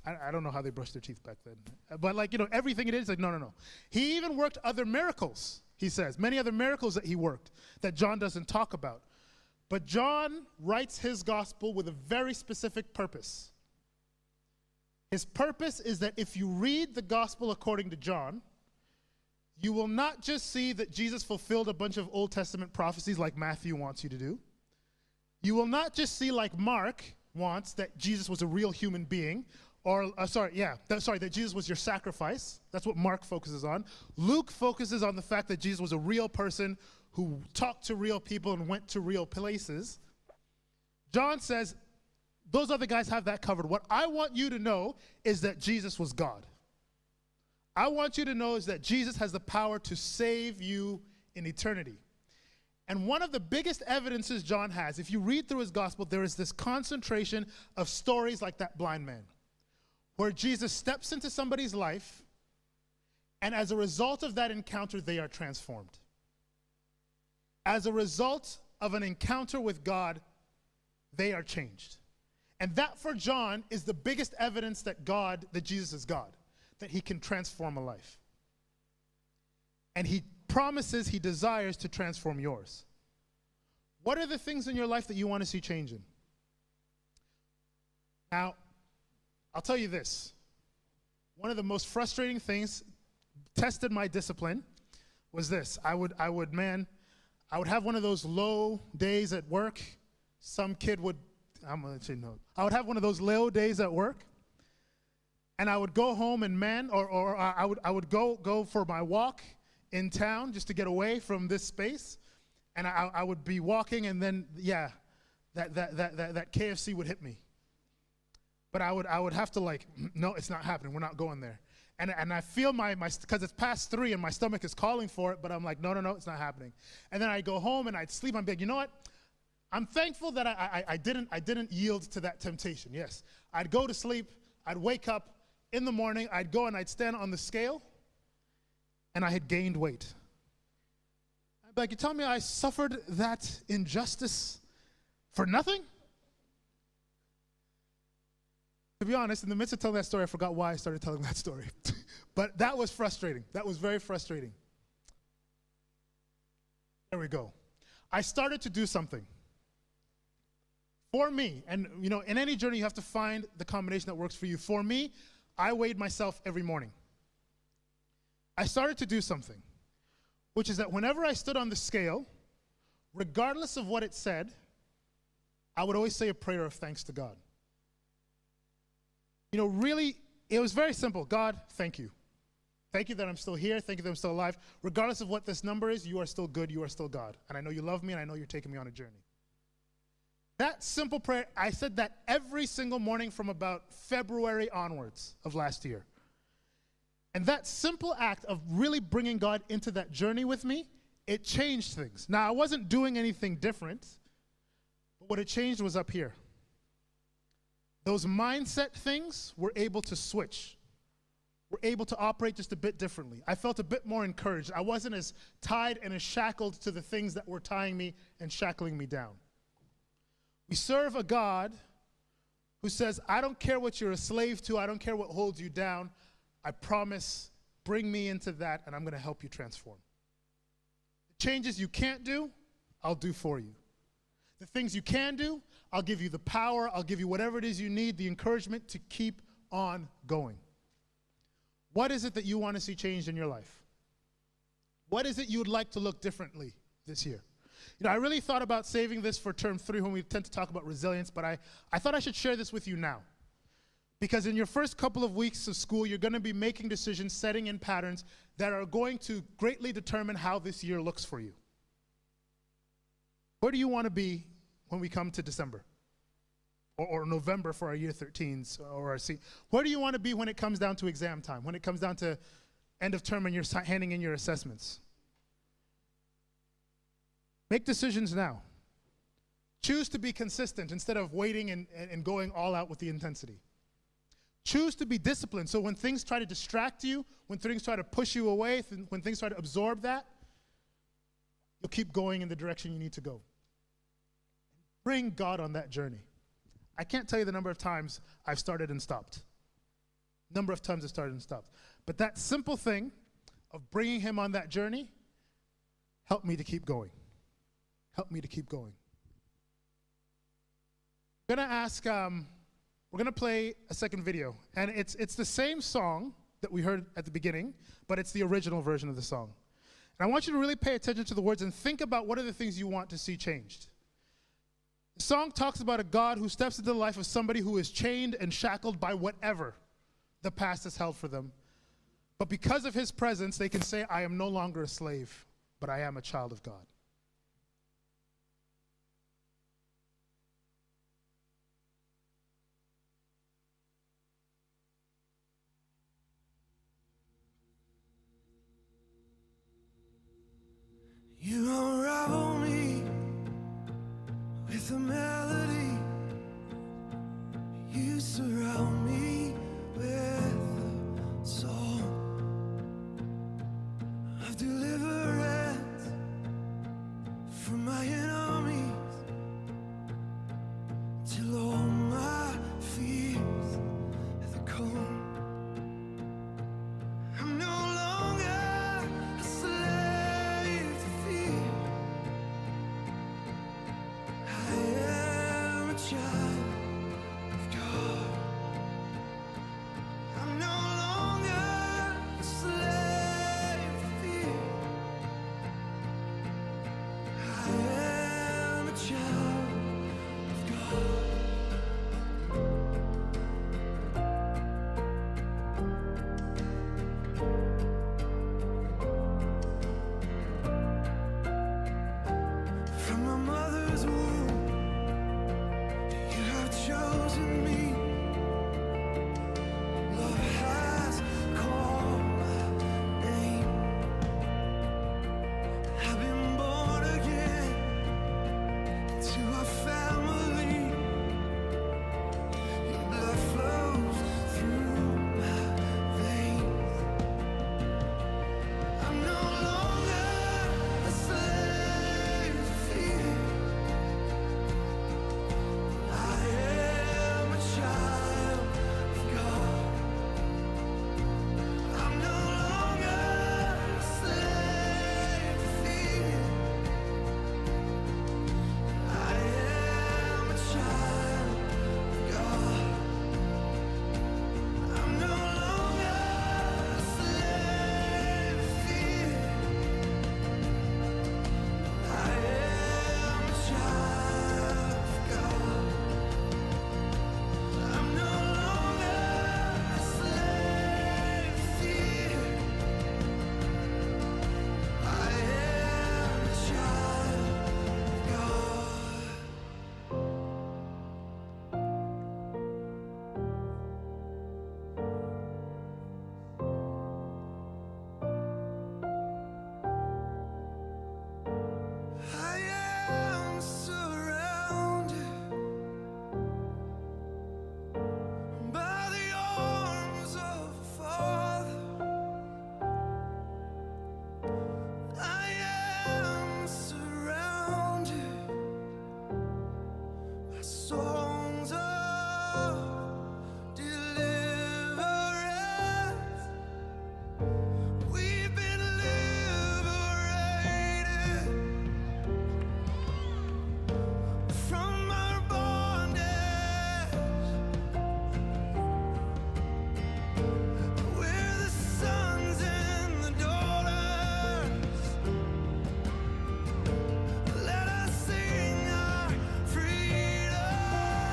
I don't know how they brushed their teeth back then. But like, everything it is, like, no. He even worked other miracles, he says. Many other miracles that he worked that John doesn't talk about. But John writes his gospel with a very specific purpose. His purpose is that if you read the gospel according to John, you will not just see that Jesus fulfilled a bunch of Old Testament prophecies like Matthew wants you to do. You will not just see, like Mark wants, that Jesus was a real human being, or, that Jesus was your sacrifice. That's what Mark focuses on. Luke focuses on the fact that Jesus was a real person who talked to real people and went to real places. John says, those other guys have that covered. What I want you to know is that Jesus was God. I want you to know is that Jesus has the power to save you in eternity. And one of the biggest evidences John has, if you read through his gospel, there is this concentration of stories like that blind man, where Jesus steps into somebody's life, and as a result of that encounter, they are transformed. As a result of an encounter with God, they are changed. And that, for John, is the biggest evidence that Jesus is God, that he can transform a life. And he promises, he desires to transform yours. What are the things in your life that you want to see changing? Now, I'll tell you this. One of the most frustrating things, tested my discipline, was this. I would have one of those low days at work. Some kid would, I'm going to say no. I would have one of those low days at work, and I would go home and I would go for my walk in town just to get away from this space, and I would be walking, and then that KFC would hit me. But I would have to, like, no, it's not happening. We're not going there. And I feel my because it's past 3 and my stomach is calling for it, but I'm like, no, it's not happening. And then I'd go home and I'd sleep. I'm like, you know what? I'm thankful that I didn't yield to that temptation. Yes, I'd go to sleep. I'd wake up in the morning. I'd go and I'd stand on the scale, and I had gained weight. I'd be like, you tell me I suffered that injustice for nothing? To be honest, in the midst of telling that story, I forgot why I started telling that story. But that was frustrating. That was very frustrating. There we go. I started to do something. For me, and in any journey you have to find the combination that works for you. For me, I weighed myself every morning. I started to do something, which is that whenever I stood on the scale, regardless of what it said, I would always say a prayer of thanks to God. Really, it was very simple. God, thank you. Thank you that I'm still here. Thank you that I'm still alive. Regardless of what this number is, you are still good. You are still God. And I know you love me, and I know you're taking me on a journey. That simple prayer, I said that every single morning from about February onwards of last year. And that simple act of really bringing God into that journey with me, it changed things. Now, I wasn't doing anything different, but what it changed was up here. Those mindset things were able to switch. We're able to operate just a bit differently. I felt a bit more encouraged. I wasn't as tied and as shackled to the things that were tying me and shackling me down. We serve a God who says, I don't care what you're a slave to. I don't care what holds you down. I promise, bring me into that, and I'm going to help you transform. The changes you can't do, I'll do for you. The things you can do, I'll give you the power. I'll give you whatever it is you need, the encouragement to keep on going. What is it that you want to see changed in your life? What is it you would like to look differently this year? I really thought about saving this for term 3 when we tend to talk about resilience, but I thought I should share this with you now. Because in your first couple of weeks of school, you're going to be making decisions, setting in patterns that are going to greatly determine how this year looks for you. Where do you want to be when we come to December? Or November for our year 13s or our where do you want to be when it comes down to exam time, when it comes down to end of term and you're handing in your assessments? Make decisions now. Choose to be consistent instead of waiting and going all out with the intensity. Choose to be disciplined so when things try to distract you, when things try to push you away, when things try to absorb that, you'll keep going in the direction you need to go. Bring God on that journey. I can't tell you the number of times I've started and stopped. Number of times it started and stopped. But that simple thing of bringing him on that journey helped me to keep going. Helped me to keep going. I'm going to ask, we're going to play a second video. And it's the same song that we heard at the beginning, but it's the original version of the song. And I want you to really pay attention to the words and think about what are the things you want to see changed. The song talks about a God who steps into the life of somebody who is chained and shackled by whatever the past has held for them. But because of his presence, they can say, I am no longer a slave, but I am a child of God. You unravel me with a melody. You surround me with a song of deliverance from my enemies, till all my fears have gone. I'm no longer a slave to fear. I am a child of God. I'm no longer a slave to fear. I am a child of God. From my mother's womb, you have chosen me. Love has called my name. I've been born again to a family. Your blood flows through my veins. I'm no longer a slave to fear. I am a child of God. I'm no longer a slave to fear. I am a child of God. I'm no longer a slave to fear. I am a child of God. I'm no longer a slave to fear. I am a child of God. I am surrounded by the arms of a Father. I am surrounded by songs of deliverance. We've been liberated from our bondage. We're the sons and the daughters. Let us sing our freedom.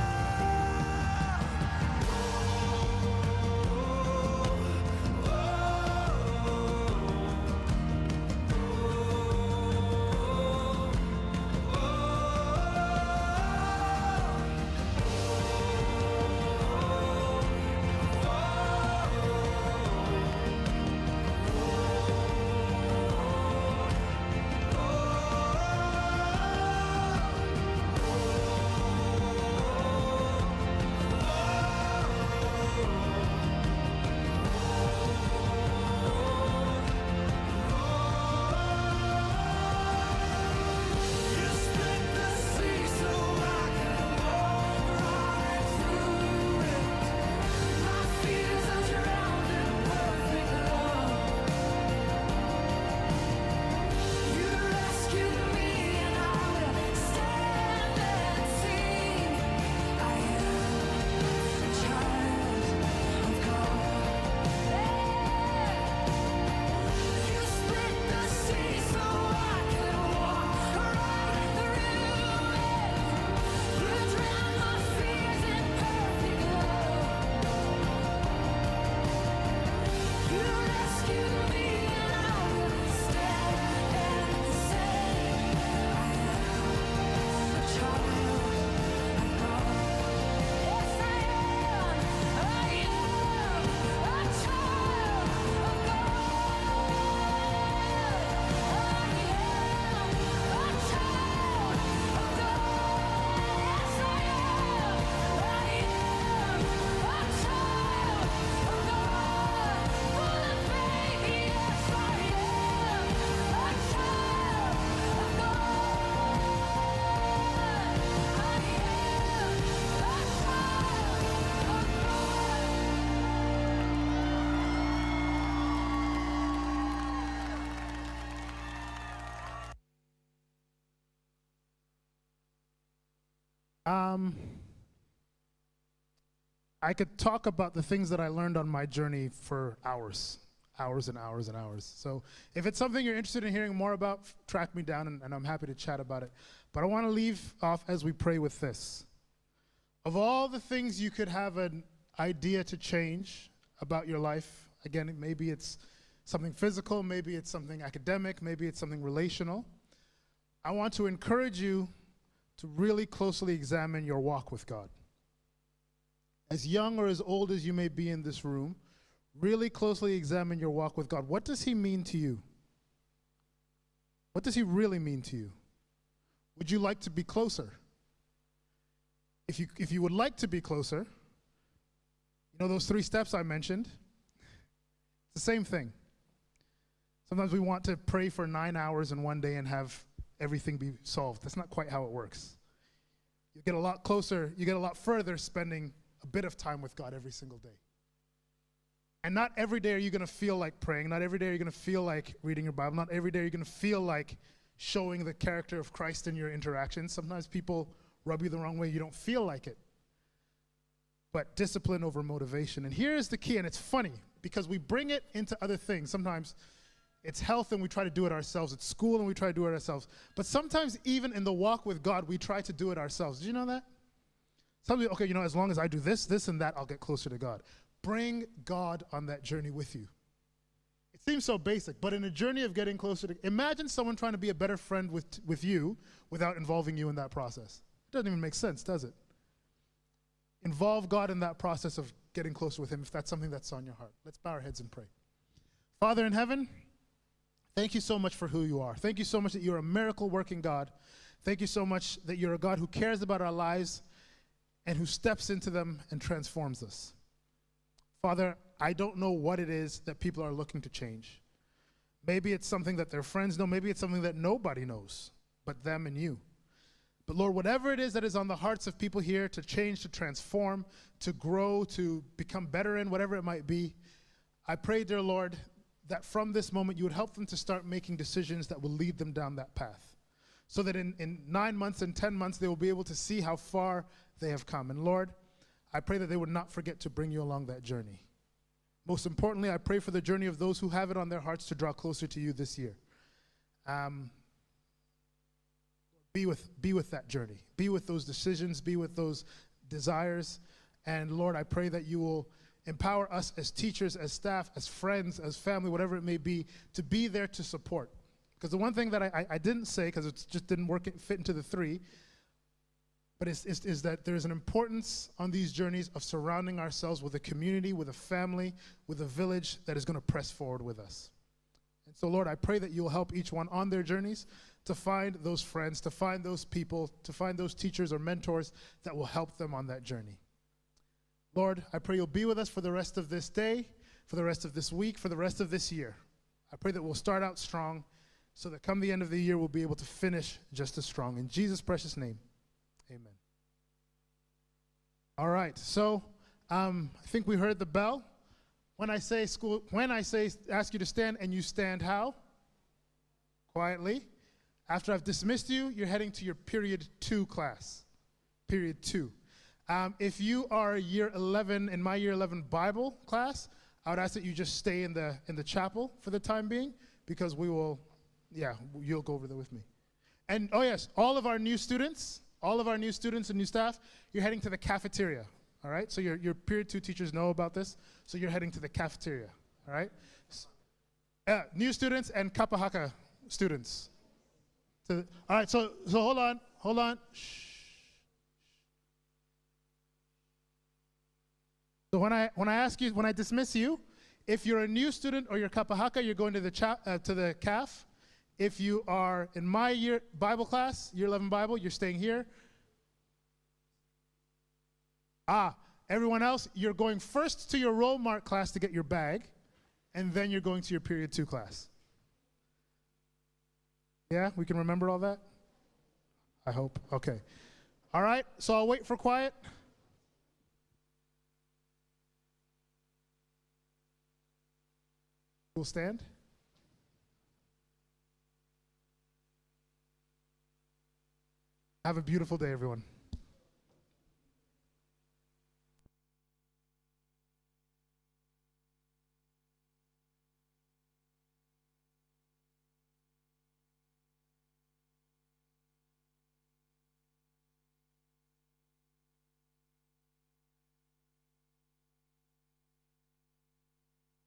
I could talk about the things that I learned on my journey for hours and hours and hours. So if it's something you're interested in hearing more about, track me down, and I'm happy to chat about it. But I want to leave off as we pray with this. Of all the things you could have an idea to change about your life, again, maybe it's something physical, maybe it's something academic, maybe it's something relational, I want to encourage you to really closely examine your walk with God. As young or as old as you may be in this room, really closely examine your walk with God. What does he mean to you? What does he really mean to you? Would you like to be closer? If you would like to be closer, you know those 3 steps I mentioned? It's the same thing. Sometimes we want to pray for 9 hours in one day and have everything be solved. That's not quite how it works. You get a lot closer, you get a lot further spending a bit of time with God every single day. And not every day are you going to feel like praying. Not every day are you going to feel like reading your Bible. Not every day are you going to feel like showing the character of Christ in your interactions. Sometimes people rub you the wrong way. You don't feel like it. But discipline over motivation. And here is the key, and it's funny, because we bring it into other things. Sometimes it's health and we try to do it ourselves. It's school and we try to do it ourselves. But sometimes even in the walk with God, we try to do it ourselves. Did you know that? Sometimes, okay, as long as I do this, this, and that, I'll get closer to God. Bring God on that journey with you. It seems so basic, but in a journey of getting closer to, imagine someone trying to be a better friend with you without involving you in that process. It doesn't even make sense, does it? Involve God in that process of getting closer with him if that's something that's on your heart. Let's bow our heads and pray. Father in heaven, thank you so much for who you are. Thank you so much that you're a miracle-working God. Thank you so much that you're a God who cares about our lives and who steps into them and transforms us. Father, I don't know what it is that people are looking to change. Maybe it's something that their friends know. Maybe it's something that nobody knows but them and you. But Lord, whatever it is that is on the hearts of people here to change, to transform, to grow, to become better in, whatever it might be, I pray, dear Lord, that from this moment you would help them to start making decisions that will lead them down that path. So that in 9 months and 10 months, they will be able to see how far they have come. And Lord, I pray that they would not forget to bring you along that journey. Most importantly, I pray for the journey of those who have it on their hearts to draw closer to you this year. Be with that journey. Be with those decisions. Be with those desires. And Lord, I pray that you will empower us as teachers, as staff, as friends, as family, whatever it may be, to be there to support. Because the one thing that I didn't say, because it just didn't fit into the 3, but is that there's an importance on these journeys of surrounding ourselves with a community, with a family, with a village that is going to press forward with us. And so, Lord, I pray that you will help each one on their journeys to find those friends, to find those people, to find those teachers or mentors that will help them on that journey. Lord, I pray you'll be with us for the rest of this day, for the rest of this week, for the rest of this year. I pray that we'll start out strong so that come the end of the year, we'll be able to finish just as strong. In Jesus' precious name. Amen. All right, so I think we heard the bell. When I say ask you to stand, and you stand how? Quietly. After I've dismissed you, you're heading to your period 2 class. Period 2. If you are year 11 in my year 11 Bible class, I would ask that you just stay in the chapel for the time being, because you'll go over there with me. And oh yes, all of our new students and new staff, you're heading to the cafeteria, all right? So your period 2 teachers know about this, so you're heading to the cafeteria, all right? New students and kapahaka students. All right, so hold on. Shh. So when I dismiss you, if you're a new student or you're kapahaka, you're going to the CAF. If you are in my year Bible class, year 11 Bible, you're staying here. Everyone else, you're going first to your roll mark class to get your bag, and then you're going to your period 2 class. Yeah, we can remember all that? I hope. Okay. All right, so I'll wait for quiet. We'll stand. Have a beautiful day, everyone.